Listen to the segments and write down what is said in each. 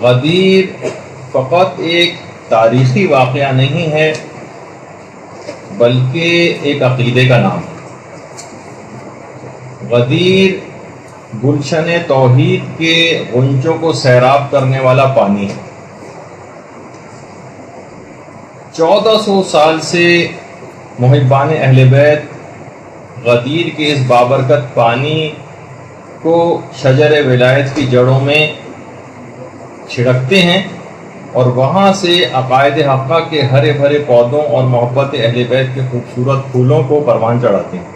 غدیر فقط ایک تاریخی واقعہ نہیں ہے بلکہ ایک عقیدے کا نام ہے۔ غدیر گلشن توحید کے غنچوں کو سیراب کرنے والا پانی ہے۔ 1400 سال سے محبان اہل بیت غدیر کے اس بابرکت پانی کو شجر ولایت کی جڑوں میں چھڑکتے ہیں اور وہاں سے عقائد حقہ کے ہرے بھرے پودوں اور محبت اہل بیت کے خوبصورت پھولوں کو پروان چڑھاتے ہیں۔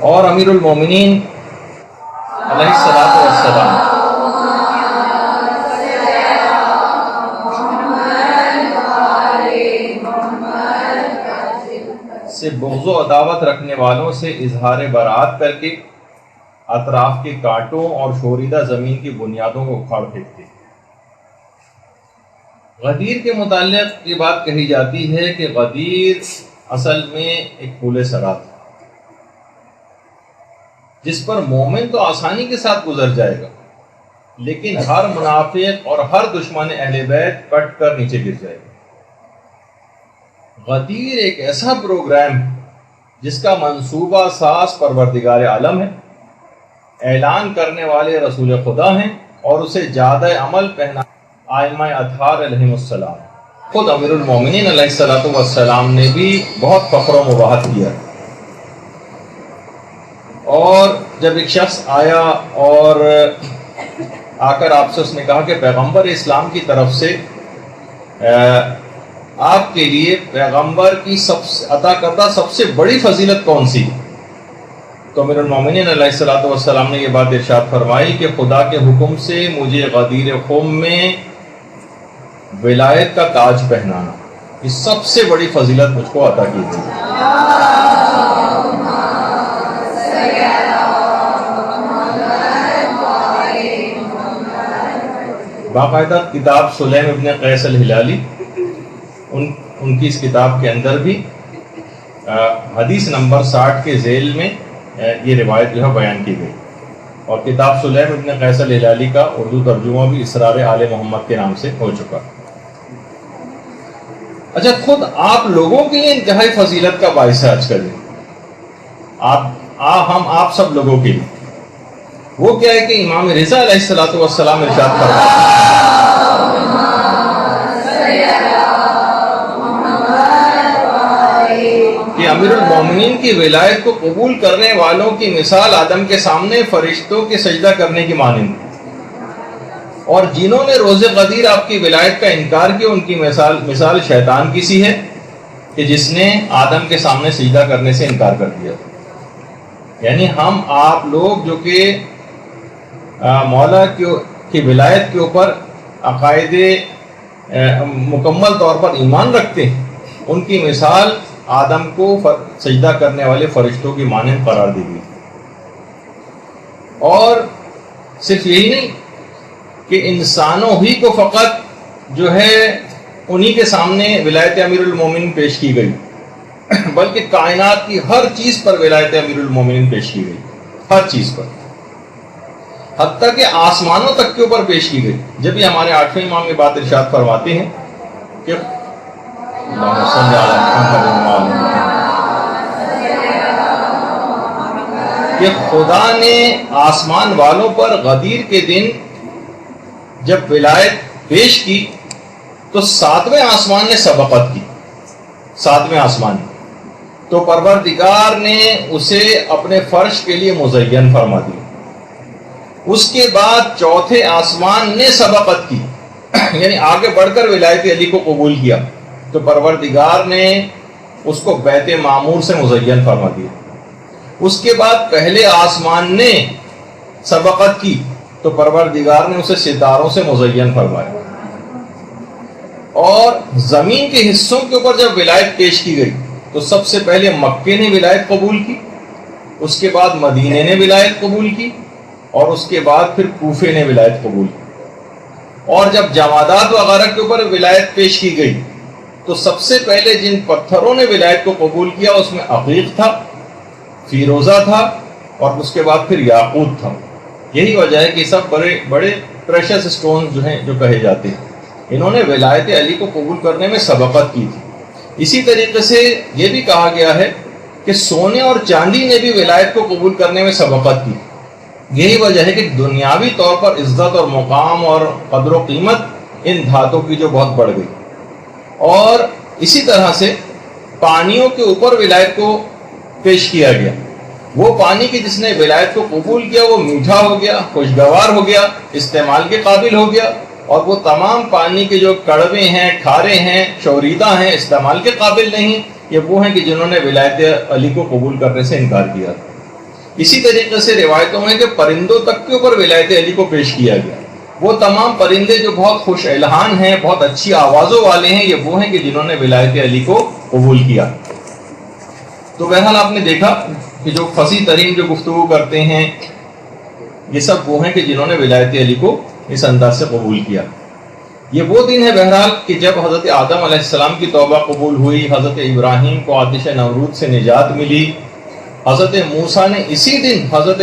اور امیر المومنین علیہ الصلوۃ والسلام سے بغض و عداوت رکھنے والوں سے اظہار برات کر کے اطراف کے کانٹوں اور شوریدہ زمین کی بنیادوں کو اکھاڑ پھینکتے۔ غدیر کے متعلق یہ بات کہی جاتی ہے کہ غدیر اصل میں ایک پل صراط ہے جس پر مومن تو آسانی کے ساتھ گزر جائے گا، لیکن ہر منافق اور ہر دشمن اہل بیت کٹ کر نیچے گر جائے گا۔ غدیر ایک ایسا پروگرام ہے جس کا منصوبہ ساز پروردگار عالم ہے، اعلان کرنے والے رسول خدا ہیں اور اسے جادہ عمل پہنا ائمہ اطہار علیہم السلام۔ خود امیر المومنین علیہ الصلوۃ والسلام نے بھی بہت فخر و مباحت کیا، اور جب ایک شخص آیا اور آ کر آپ سے اس نے کہا کہ پیغمبر اسلام کی طرف سے آپ کے لیے پیغمبر کی عطا کردہ سب سے بڑی فضیلت کون سی؟ تو امیر المومنین علیہ الصلوۃ والسلام نے یہ بات ارشاد فرمائی کہ خدا کے حکم سے مجھے غدیر قوم میں ولایت کا تاج پہنانا، یہ سب سے بڑی فضیلت مجھ کو عطا کی گئی۔ باقاعدہ کتاب سلیم ابن قیس الہلالی، ان کی اس کتاب کے اندر بھی حدیث نمبر 60 کے ذیل میں یہ روایت جو ہے بیان کی گئی، اور کتاب سلیم ابن قیس الہلالی کا اردو ترجمہ بھی اسرار آل محمد کے نام سے ہو چکا۔ اچھا، خود آپ لوگوں کے لیے انتہائی فضیلت کا باعث ہے آج کل ہم آپ سب لوگوں کے لیے، وہ کیا ہے کہ امام رضا علیہ الصلوۃ والسلام ارشاد فرماتے ہیں کہ امیر المومنین کی ولایت کو قبول کرنے والوں کی مثال آدم کے سامنے فرشتوں کے سجدہ کرنے کی مانند، اور جنہوں نے روز غدیر آپ کی ولایت کا انکار کیا ان کی مثال شیطان کی سی ہے کہ جس نے آدم کے سامنے سجدہ کرنے سے انکار کر دیا۔ یعنی ہم آپ لوگ جو کہ مولا کی ولایت کے اوپر عقائد مکمل طور پر ایمان رکھتے ہیں، ان کی مثال آدم کو سجدہ کرنے والے فرشتوں کی مانند قرار دی گئی۔ اور صرف یہی نہیں کہ انسانوں ہی کو فقط جو ہے انہی کے سامنے ولایت امیر المومنین پیش کی گئی، بلکہ کائنات کی ہر چیز پر ولایت امیر المومنین پیش کی گئی، ہر چیز پر، حتیٰ کہ آسمانوں تک کے اوپر پیش کی گئی۔ جب یہ ہمارے 8ویں امام یہ بات ارشاد فرماتے ہیں کہ کہ خدا نے آسمان والوں پر غدیر کے دن جب ولایت پیش کی تو 7ویں آسمان نے سبقت کی، 7ویں آسمان تو پروردگار نے اسے اپنے فرش کے لیے مزین فرما دیا۔ اس کے بعد 4تھے آسمان نے سبقت کی، یعنی آگے بڑھ کر ولایت علی کو قبول کیا، تو پروردگار نے اس کو بیت معمور سے مزین فرما دیا۔ اس کے بعد پہلے آسمان نے سبقت کی تو پروردگار نے اسے ستاروں سے مزین فرمایا، اور زمین کے حصوں کے اوپر جب ولایت پیش کی گئی تو سب سے پہلے مکے نے ولایت قبول کی، اس کے بعد مدینے نے ولایت قبول کی، اور اس کے بعد پھر کوفے نے ولایت قبول کی۔ اور جب جمادات وغیرہ کے اوپر ولایت پیش کی گئی تو سب سے پہلے جن پتھروں نے ولایت کو قبول کیا اس میں عقیق تھا، فیروزہ تھا، اور اس کے بعد پھر یاقوت تھا۔ یہی وجہ ہے کہ سب بڑے بڑے پریشس اسٹون جو ہیں جو کہے جاتے ہیں، انہوں نے ولایت علی کو قبول کرنے میں سبقت کی تھی۔ اسی طریقے سے یہ بھی کہا گیا ہے کہ سونے اور چاندی نے بھی ولایت کو قبول کرنے میں سبقت کی۔ یہی وجہ ہے کہ دنیاوی طور پر عزت اور مقام اور قدر و قیمت ان دھاتوں کی جو بہت بڑھ گئی، اور اسی طرح سے پانیوں کے اوپر ولایت کو پیش کیا گیا۔ وہ پانی کی جس نے ولایت کو قبول کیا وہ میٹھا ہو گیا، خوشگوار ہو گیا، استعمال کے قابل ہو گیا، اور وہ تمام پانی کے جو کڑوے ہیں، کھارے ہیں، شوریدہ ہیں، استعمال کے قابل نہیں، یہ وہ ہیں کہ جنہوں نے ولایت علی کو قبول کرنے سے انکار کیا۔ اسی طریقے سے روایتوں میں کہ پرندوں تک کے اوپر ولایت علی کو پیش کیا گیا۔ وہ تمام پرندے جو بہت خوش الحان ہیں، بہت اچھی آوازوں والے ہیں، یہ وہ ہیں کہ جنہوں نے ولایت علی کو قبول کیا۔ تو بہرحال آپ نے دیکھا کہ جو فصیح ترین جو گفتگو کرتے ہیں یہ سب وہ ہیں کہ جنہوں نے ولایت علی کو اس انداز سے قبول کیا۔ یہ وہ دن ہے بہرحال کہ جب حضرت آدم علیہ السلام کی توبہ قبول ہوئی، حضرت ابراہیم کو آتش نمرود سے نجات ملی، حضرت موسیٰ نے اسی دن حضرت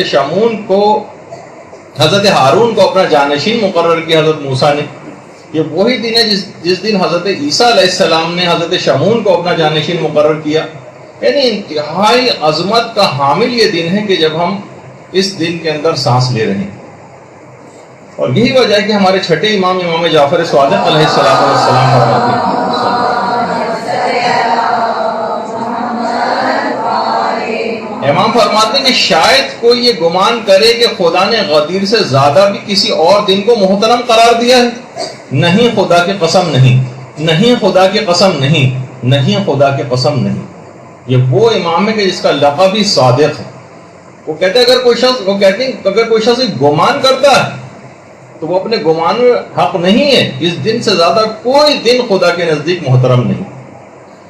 ہارون کو اپنا جانشین مقرر کیا حضرت موسیٰ نے۔ یہ وہی دن ہے جس دن حضرت عیسیٰ علیہ السلام نے حضرت شمعون کو اپنا جانشین مقرر کیا۔ یعنی انتہائی عظمت کا حامل یہ دن ہے کہ جب ہم اس دن کے اندر سانس لے رہے ہیں، اور یہی وجہ ہے کہ ہمارے چھٹے امام جعفر صادق علیہ السلام فرماتے ہیں، امام فرماتے ہیں کہ شاید کوئی یہ گمان کرے کہ خدا نے غدیر سے زیادہ بھی کسی اور دن کو محترم قرار دیا ہے۔ نہیں، خدا کی قسم نہیں، نہیں خدا کی قسم نہیں، نہیں خدا کی قسم نہیں۔ یہ وہ امام ہے کہ جس کا لقب ہی صادق ہے۔ وہ کہتے ہیں اگر کوئی شخص گمان کرتا ہے تو وہ اپنے گمان میں حق نہیں ہے۔ اس دن سے زیادہ کوئی دن خدا کے نزدیک محترم نہیں۔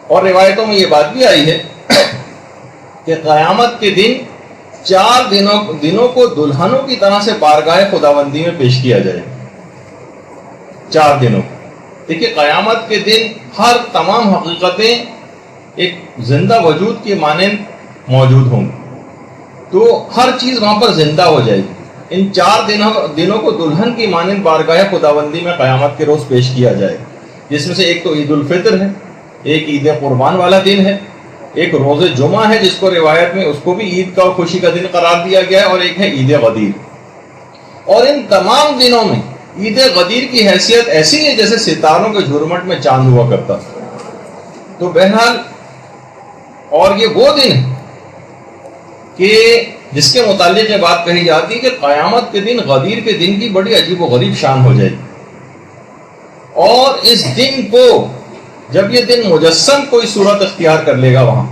اور روایتوں میں یہ بات بھی آئی ہے کہ قیامت کے دن 4 دنوں کو دلہنوں کی طرح سے بارگاہ خداوندی میں پیش کیا جائے۔ 4 دنوں دیکھیے، قیامت کے دن ہر تمام حقیقتیں ایک زندہ وجود کے مانند موجود ہوں گی، تو ہر چیز وہاں پر زندہ ہو جائے گی۔ ان 4 دنوں کو دلہن کی مانند بارگاہ خداوندی میں قیامت کے روز پیش کیا جائے، جس میں سے ایک تو عید الفطر ہے، ایک عید قربان والا دن ہے، ایک روز جمعہ ہے جس کو روایت میں اس کو بھی عید کا اور خوشی کا دن قرار دیا گیا ہے، اور ایک ہے عید غدیر۔ اور ان تمام دنوں میں عید غدیر کی حیثیت ایسی ہے جیسے ستاروں کے جھرمٹ میں چاند ہوا کرتا۔ تو بہرحال اور یہ وہ دن ہے کہ جس کے متعلق یہ بات کہی جاتی ہے کہ قیامت کے دن غدیر کے دن کی بڑی عجیب و غریب شان ہو جائے گی، اور اس دن کو جب یہ دن مجسم کوئی صورت اختیار کر لے گا وہاں،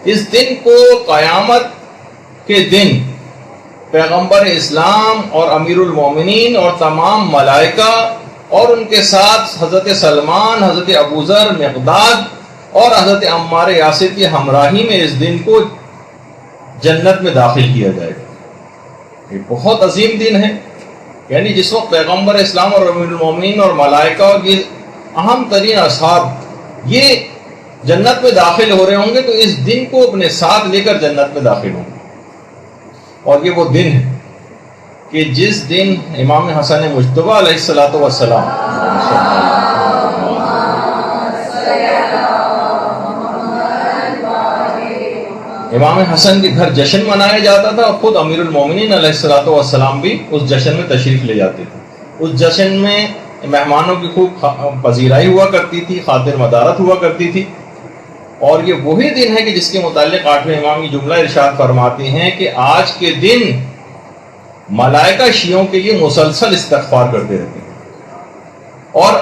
اس دن کو قیامت کے دن پیغمبر اسلام اور امیر المومنین اور تمام ملائکہ اور ان کے ساتھ حضرت سلمان، حضرت ابوذر، مقداد اور حضرت عمار یاسر کی ہمراہی میں اس دن کو جنت میں داخل کیا جائے گا۔ یہ بہت عظیم دن ہے، یعنی جس وقت پیغمبر اسلام اور امیر المومنین اور ملائکہ اور یہ اہم ترین اصحاب یہ جنت میں داخل ہو رہے ہوں گے، تو اس دن کو اپنے ساتھ لے کر جنت میں داخل ہوں گے۔ اور یہ وہ دن ہے کہ جس دن امام حسن مجتبیٰ علیہ السلام امام حسن کے گھر جشن منایا جاتا تھا، اور خود امیر المومنین علیہ السلام بھی اس جشن میں تشریف لے جاتے تھے۔ اس جشن میں مہمانوں کی خوب پذیرائی ہوا کرتی تھی، خاطر مدارت ہوا کرتی تھی۔ اور یہ وہی دن ہے کہ جس کے متعلق 8ویں امام یہ جملہ ارشاد فرماتے ہیں کہ آج کے دن ملائکہ شیعوں کے لیے مسلسل استغفار کرتے رہتے ہیں، اور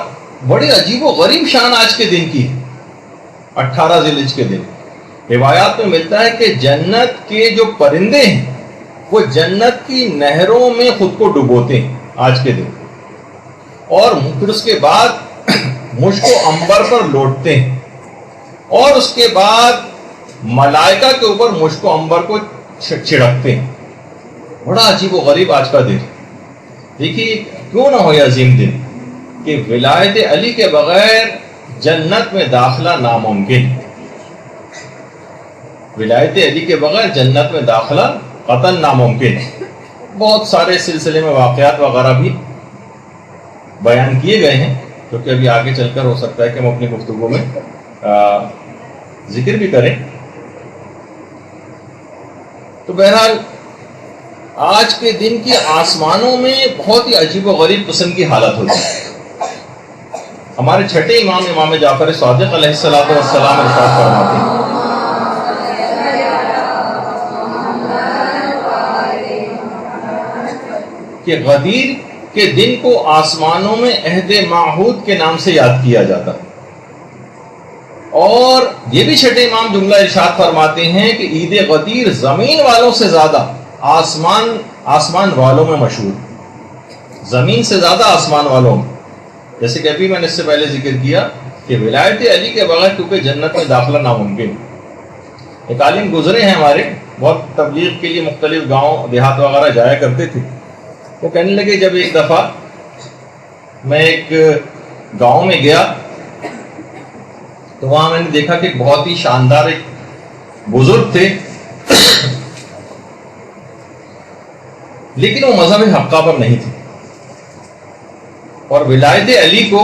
بڑی عجیب و غریب شان آج کے دن کی 18 ذی الحجہ کے دن۔ روایات میں ملتا ہے کہ جنت کے جو پرندے ہیں وہ جنت کی نہروں میں خود کو ڈبوتے ہیں آج کے دن، اور پھر اس کے بعد مشک و عنبر پر لوٹتے ہیں، اور اس کے بعد ملائکہ کے اوپر مشک و عنبر کو چھڑکتے ہیں۔ بڑا عجیب و غریب آج کا دن۔ دیکھیے کیوں نہ ہو یہ عظیم دن کہ ولایت علی کے بغیر جنت میں داخلہ ناممکن، ولایت علی کے بغیر جنت میں داخلہ قطعاً ناممکن ہے۔ بہت سارے سلسلے میں واقعات وغیرہ بھی بیان کیے گئے ہیں، جو کہ ابھی آگے چل کر ہو سکتا ہے کہ ہم اپنی گفتگو میں ذکر بھی کریں۔ تو بہرحال آج کے دن کی آسمانوں میں بہت ہی عجیب و غریب قسم کی حالت ہوتی ہے۔ ہمارے چھٹے امام جعفر صادق علیہ السلام ارشاد فرماتے ہیں کہ غدیر کے دن کو آسمانوں میں عہد معہود کے نام سے یاد کیا جاتا ہے، اور یہ بھی چھٹے امام جملہ ارشاد فرماتے ہیں کہ عید غدیر زمین والوں سے زیادہ آسمان والوں میں مشہور، زمین سے زیادہ آسمان والوں میں۔ جیسے کہ ابھی میں نے اس سے پہلے ذکر کیا کہ ولایت علی کے بغیر کیونکہ جنت میں داخلہ ناممکن۔ ایک عالم گزرے ہیں ہمارے، بہت تبلیغ کے لیے مختلف گاؤں دیہات وغیرہ جایا کرتے تھے۔ وہ کہنے لگے جب ایک دفعہ میں ایک گاؤں میں گیا تو وہاں میں نے دیکھا کہ بہت ہی شاندار ایک بزرگ تھے، لیکن وہ مذہب حقہ پر نہیں تھے، اور ولایت علی کو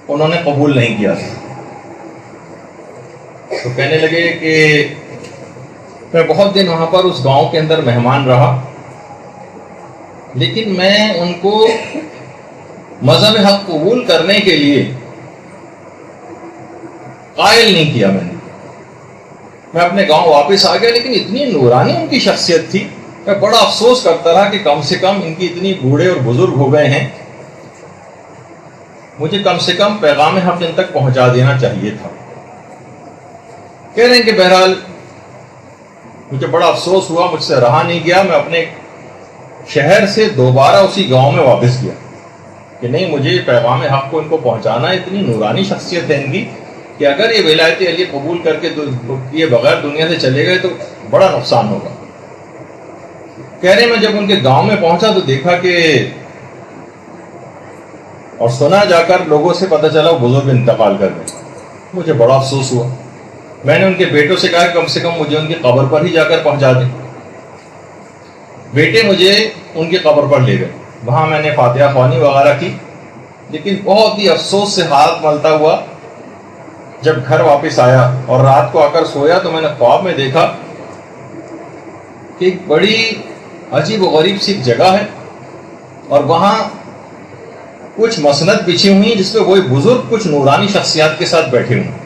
انہوں نے قبول نہیں کیا تھا۔ تو کہنے لگے کہ میں بہت دن وہاں پر اس گاؤں کے اندر مہمان رہا، لیکن میں ان کو مذہب حق قبول کرنے کے لیے قائل نہیں کیا۔ میں اپنے گاؤں واپس آ گیا، لیکن اتنی نورانی ان کی شخصیت تھی، میں بڑا افسوس کرتا رہا کہ کم سے کم ان کی اتنی بوڑھے اور بزرگ ہو گئے ہیں، مجھے کم سے کم پیغام حق ان تک پہنچا دینا چاہیے تھا۔ کہہ رہے ہیں کہ بہرحال مجھے بڑا افسوس ہوا، مجھ سے رہا نہیں گیا، میں اپنے شہر سے دوبارہ اسی گاؤں میں واپس گیا کہ نہیں، مجھے پیغام حق کو ان کو پہنچانا ہے۔ اتنی نورانی شخصیت ہے ان کی کہ اگر یہ ولایت علی قبول کر کے یہ بغیر دنیا سے چلے گئے تو بڑا نقصان ہوگا۔ کہہ رہے میں جب ان کے گاؤں میں پہنچا تو دیکھا کہ اور سنا جا کر لوگوں سے پتہ چلا وہ بزرگ انتقال کر گئے۔ مجھے بڑا افسوس ہوا۔ میں نے ان کے بیٹوں سے کہا کم سے کم مجھے ان کی قبر پر ہی جا کر پہنچا دیں۔ بیٹے مجھے ان کی قبر پر لے گئے، وہاں میں نے فاتحہ خوانی وغیرہ کی، لیکن بہت ہی افسوس سے ہاتھ ملتا ہوا جب گھر واپس آیا اور رات کو آ کر سویا تو میں نے خواب میں دیکھا کہ ایک بڑی عجیب و غریب سی جگہ ہے، اور وہاں کچھ مسند بچھی ہوئی ہیں جس پہ وہی بزرگ کچھ نورانی شخصیات کے ساتھ بیٹھے ہوئے ہیں،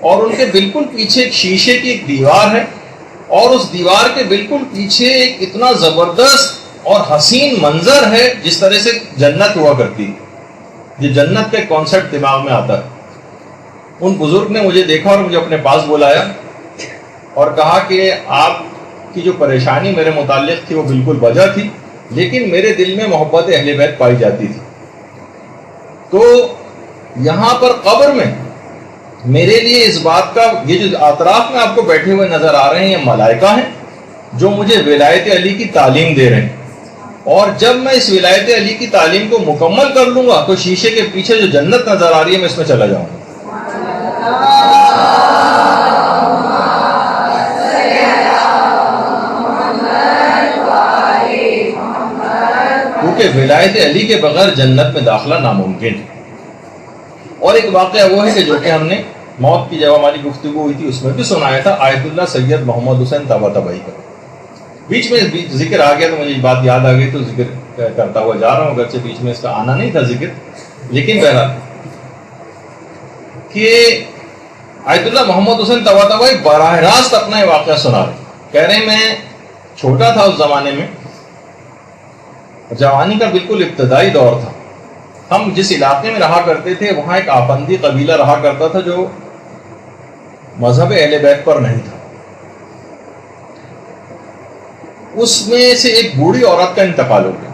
اور ان کے بالکل پیچھے ایک شیشے کی ایک دیوار ہے، اور اس دیوار کے بالکل پیچھے ایک اتنا زبردست اور حسین منظر ہے جس طرح سے جنت ہوا کرتی۔ یہ جنت کا کانسیپٹ دماغ میں آتا ہے۔ ان بزرگ نے مجھے دیکھا اور مجھے اپنے پاس بلایا اور کہا کہ آپ کی جو پریشانی میرے متعلق تھی وہ بالکل وجہ تھی، لیکن میرے دل میں محبت اہل بیت پائی جاتی تھی، تو یہاں پر قبر میں میرے لیے اس بات کا، یہ جو اطراف میں آپ کو بیٹھے ہوئے نظر آ رہے ہیں یہ ملائکہ ہیں جو مجھے ولایت علی کی تعلیم دے رہے ہیں، اور جب میں اس ولایت علی کی تعلیم کو مکمل کر لوں گا تو شیشے کے پیچھے جو جنت نظر آ رہی ہے میں اس میں چلا جاؤں گا۔ کیونکہ ولایت علی کے بغیر جنت میں داخلہ ناممکن ہے۔ اور ایک واقعہ وہ ہے کہ جو کہ ہم نے موت کی جب ہماری گفتگو ہوئی تھی اس میں بھی سنایا تھا، آیت اللہ سید محمد حسین طباطبائی کا۔ بیچ میں ذکر آ گیا تو مجھے یہ بات یاد آ گئی تو ذکر کرتا ہوا جا رہا ہوں، اگرچہ بیچ میں اس کا آنا نہیں تھا ذکر، لیکن بہرحال کہ آیت اللہ محمد حسین طباطبائی براہ راست اپنا یہ واقعہ سنا رہے، کہہ رہے میں چھوٹا تھا اس زمانے میں، جوانی کا بالکل ابتدائی دور تھا، ہم جس علاقے میں رہا کرتے تھے وہاں ایک آفندی قبیلہ رہا کرتا تھا جو مذہب اہل بیت پر نہیں تھا، اس میں سے ایک بوڑھی عورت کا انتقال ہو گیا۔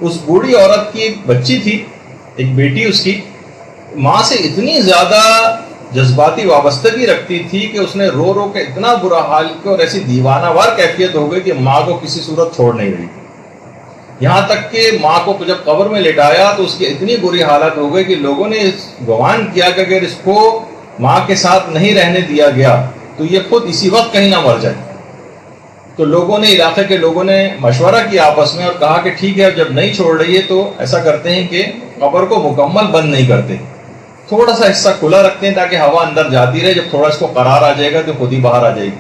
اس بوڑھی عورت کی ایک بچی تھی، ایک بیٹی، اس کی ماں سے اتنی زیادہ جذباتی وابستگی رکھتی تھی کہ اس نے رو رو کے اتنا برا حال کیا اور ایسی دیوانہ وار کیفیت ہو گئی کہ ماں کو کسی صورت چھوڑ نہیں رہی، یہاں تک کہ ماں کو جب قبر میں لٹایا تو اس کی اتنی بری حالت ہو گئی کہ لوگوں نے گمان کیا کہ اگر اس کو ماں کے ساتھ نہیں رہنے دیا گیا تو یہ خود اسی وقت کہیں نہ مر جائے۔ تو لوگوں نے، علاقے کے لوگوں نے مشورہ کیا آپس میں اور کہا کہ ٹھیک ہے، اب جب نہیں چھوڑ رہی ہے تو ایسا کرتے ہیں کہ قبر کو مکمل بند نہیں کرتے، تھوڑا سا حصہ کھلا رکھتے ہیں تاکہ ہوا اندر جاتی رہے، جب تھوڑا اس کو قرار آ جائے گا تو خود ہی باہر آ جائے گی۔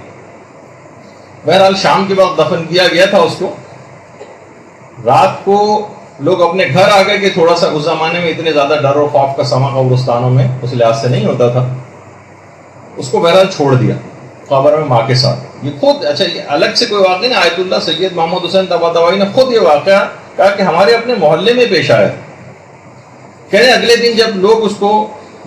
بہرحال شام کے وقت دفن کیا گیا تھا اس کو۔ رات کو لوگ اپنے گھر آ گئے کہ تھوڑا سا، اس زمانے میں اتنے زیادہ ڈر و خوف کا سما قبرستانوں میں اس لحاظ سے نہیں ہوتا تھا، اس کو بہرحال چھوڑ دیا قبر میں ماں کے ساتھ۔ یہ خود، اچھا یہ الگ سے کوئی واقعہ نہیں، آیت اللہ سید محمد حسین طباطبائی نے خود یہ واقعہ کہا کہ ہمارے اپنے محلے میں پیش آیا۔ کہہ رہے اگلے دن جب لوگ اس کو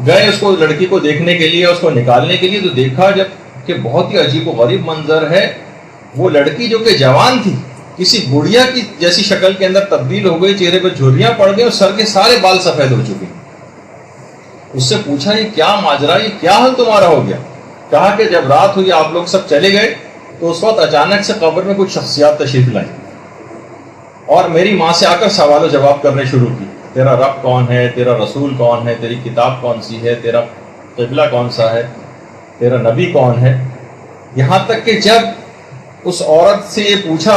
گئے، اس کو لڑکی کو دیکھنے کے لیے، اس کو نکالنے کے لیے، تو دیکھا جب کہ بہت ہی عجیب و غریب منظر ہے۔ وہ لڑکی جو کہ جوان تھی، کسی بڑھیا کی جیسی شکل کے اندر تبدیل ہو گئی، چہرے پہ جھریاں پڑ گئی اور سر کے سارے بال سفید ہو چکے۔ اس سے پوچھا یہ کیا ماجرا، یہ کیا حال تمہارا ہو گیا؟ کہا کہ جب رات ہوئی آپ لوگ سب چلے گئے تو اس وقت اچانک سے قبر میں کچھ شخصیات تشریف لائیں اور میری ماں سے آ کر سوال و جواب کرنے شروع کی، تیرا رب کون ہے، تیرا رسول کون ہے، تیری کتاب کون سی ہے، تیرا قبلہ کون سا ہے، تیرا نبی کون ہے۔ یہاں تک کہ جب اس عورت سے یہ پوچھا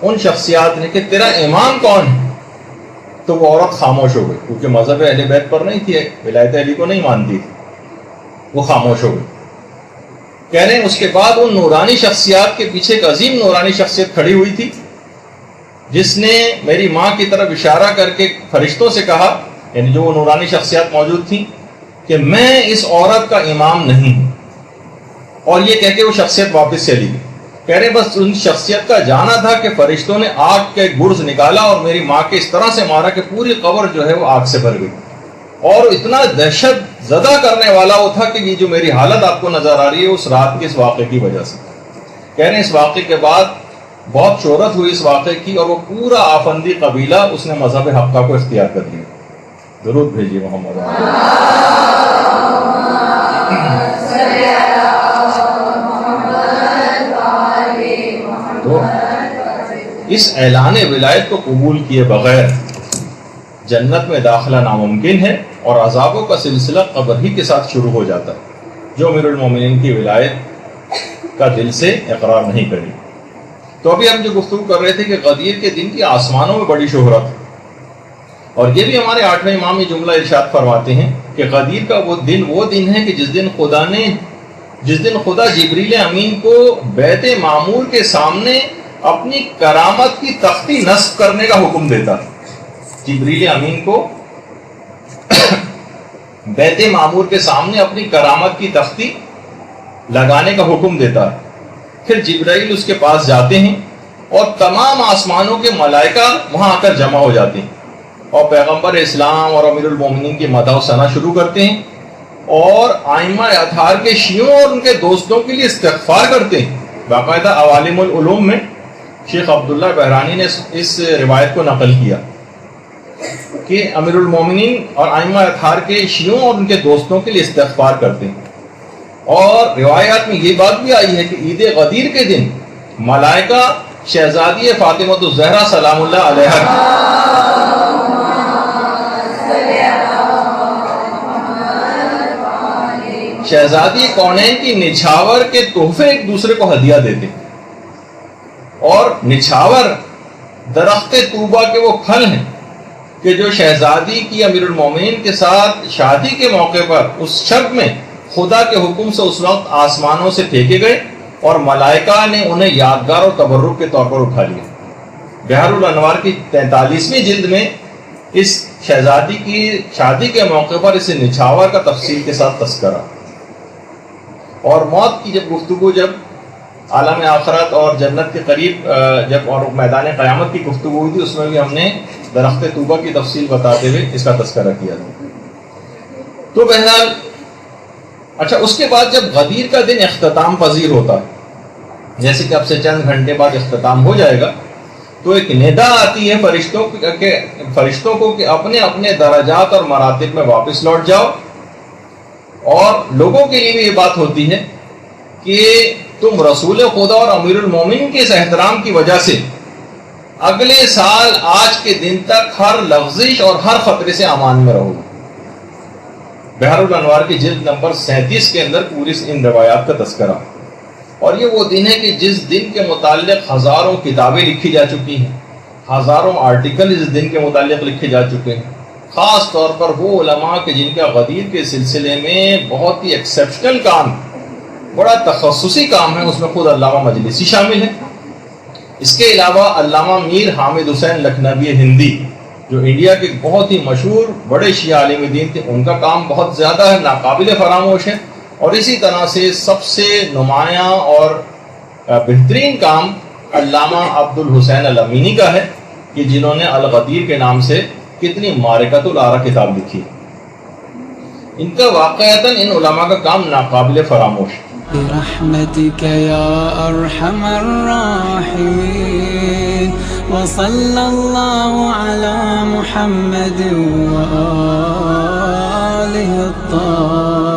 ان شخصیات نے کہ تیرا امام کون ہے، تو وہ عورت خاموش ہو گئی، کیونکہ مذہب اہل بیت پر نہیں تھی، ولایت علی کو نہیں مانتی تھی، وہ خاموش ہو گئی۔ کہہ رہے ہیں اس کے بعد ان نورانی شخصیات کے پیچھے ایک عظیم نورانی شخصیت کھڑی ہوئی تھی، جس نے میری ماں کی طرف اشارہ کر کے فرشتوں سے کہا، یعنی جو وہ نورانی شخصیات موجود تھیں، کہ میں اس عورت کا امام نہیں ہوں۔ اور یہ کہہ کے وہ شخصیت واپس چلی گئی۔ کہہ رہے بس ان شخصیت کا جانا تھا کہ فرشتوں نے آگ کے گرز نکالا اور میری ماں کے اس طرح سے مارا کہ پوری قبر جو ہے وہ آگ سے بھر گئی، اور اتنا دہشت زدہ کرنے والا وہ تھا کہ یہ جو میری حالت آپ کو نظر آ رہی ہے اس رات کے اس واقعے کی وجہ سے۔ کہہ رہے ہیں اس واقعے کے بعد بہت شہرت ہوئی اس واقعے کی، اور وہ پورا آفندی قبیلہ اس نے مذہب حقہ کو اختیار کر لیا۔ درود بھیجیے محمد۔ تو اس اعلان ولایت کو قبول کیے بغیر جنت میں داخلہ ناممکن ہے، اور عذابوں کا سلسلہ قبر ہی کے ساتھ شروع ہو جاتا ہے جو امیر المومنین کی ولایت کا دل سے اقرار نہیں کرے۔ تو ابھی ہم جو گفتگو کر رہے تھے کہ غدیر کے دن کی آسمانوں میں بڑی شہرت ہے، اور یہ بھی ہمارے 8ویں امام یہ جملہ ارشاد فرماتے ہیں کہ غدیر کا وہ دن ہے کہ جس دن خدا جبریل امین کو بیت معمور کے سامنے اپنی کرامت کی تختی نصب کرنے کا حکم دیتا ہے۔ جبریل امین کو بیت معمور کے سامنے اپنی کرامت کی تختی لگانے کا حکم دیتا ہے۔ پھر جبرائیل اس کے پاس جاتے ہیں اور تمام آسمانوں کے ملائکہ وہاں آ کر جمع ہو جاتے ہیں اور پیغمبر اسلام اور امیر المومنین کی مدح و ثنا شروع کرتے ہیں، اور ائمہ اطہار کے شیعوں اور ان کے دوستوں کے لیے استغفار کرتے ہیں۔ باقاعدہ عوالم العلوم میں شیخ عبداللہ بحرانی نے اس روایت کو نقل کیا کہ امیر المومنین اور ائمہ اطہار کے شیعوں اور ان کے دوستوں کے لیے استغفار کرتے ہیں۔ اور روایات میں یہ بات بھی آئی ہے کہ عید غدیر کے دن ملائکہ شہزادی فاطمہ الزہرا سلام اللہ علیہا شہزادی کونین کی نچھاور کے تحفے ایک دوسرے کو ہدیہ دیتے ہیں، اور نچھاور درخت طوبہ کے وہ پھل ہیں کہ جو شہزادی کی امیر المومنین کے ساتھ شادی کے موقع پر اس شب میں خدا کے حکم سے اس وقت آسمانوں سے پھینکے گئے، اور ملائکہ نے انہیں یادگار اور تبرک کے طور پر اٹھا لیا۔ بحر الانوار کی 43ویں جلد میں اس شہزادی کی شادی کے موقع پر اس نچھاور کا تفصیل کے ساتھ تذکرہ، اور موت کی جب گفتگو، جب عالم آخرت اور جنت کے قریب جب اور میدان قیامت کی گفتگو ہوئی تھی، اس میں بھی ہم نے درخت طوبہ کی تفصیل بتاتے ہوئے اس کا تذکرہ کیا تھا۔ تو بہرحال اچھا، اس کے بعد جب غدیر کا دن اختتام پذیر ہوتا ہے، جیسے کہ اب سے چند گھنٹے بعد اختتام ہو جائے گا، تو ایک ندا آتی ہے فرشتوں کو کہ اپنے اپنے درجات اور مراتب میں واپس لوٹ جاؤ، اور لوگوں کے لیے بھی یہ بات ہوتی ہے کہ تم رسول خدا اور امیر المومنین کے اس احترام کی وجہ سے اگلے سال آج کے دن تک ہر لغزش اور ہر خطرے سے امان میں رہو گے۔ بحر الانوار کی جلد نمبر 37 کے اندر پوری ان روایات کا تذکرہ۔ اور یہ وہ دن ہے کہ جس دن کے متعلق ہزاروں کتابیں لکھی جا چکی ہیں، ہزاروں آرٹیکل اس دن کے متعلق لکھے جا چکے ہیں، خاص طور پر وہ علماء کہ جن کا غدیر کے سلسلے میں بہت ہی ایکسیپشنل کام، بڑا تخصصی کام ہے، اس میں خود علامہ مجلسی شامل ہیں۔ اس کے علاوہ علامہ میر حامد حسین لکھنوی ہندی جو انڈیا کے بہت ہی مشہور بڑے شیعہ عالم دین تھے، ان کا کام بہت زیادہ ہے، ناقابل فراموش ہے۔ اور اسی طرح سے سب سے نمایاں اور بہترین کام علامہ عبد الحسین الامینی کا ہے کہ جنہوں نے الغدیر کے نام سے کتنی معرکۃ الآراء کتاب لکھی۔ ان کا واقعتاً ان علماء کا کام ناقابل فراموش ہے۔ برحمتك يا أرحم الراحمين وصلى الله على محمد وآله الطاهرين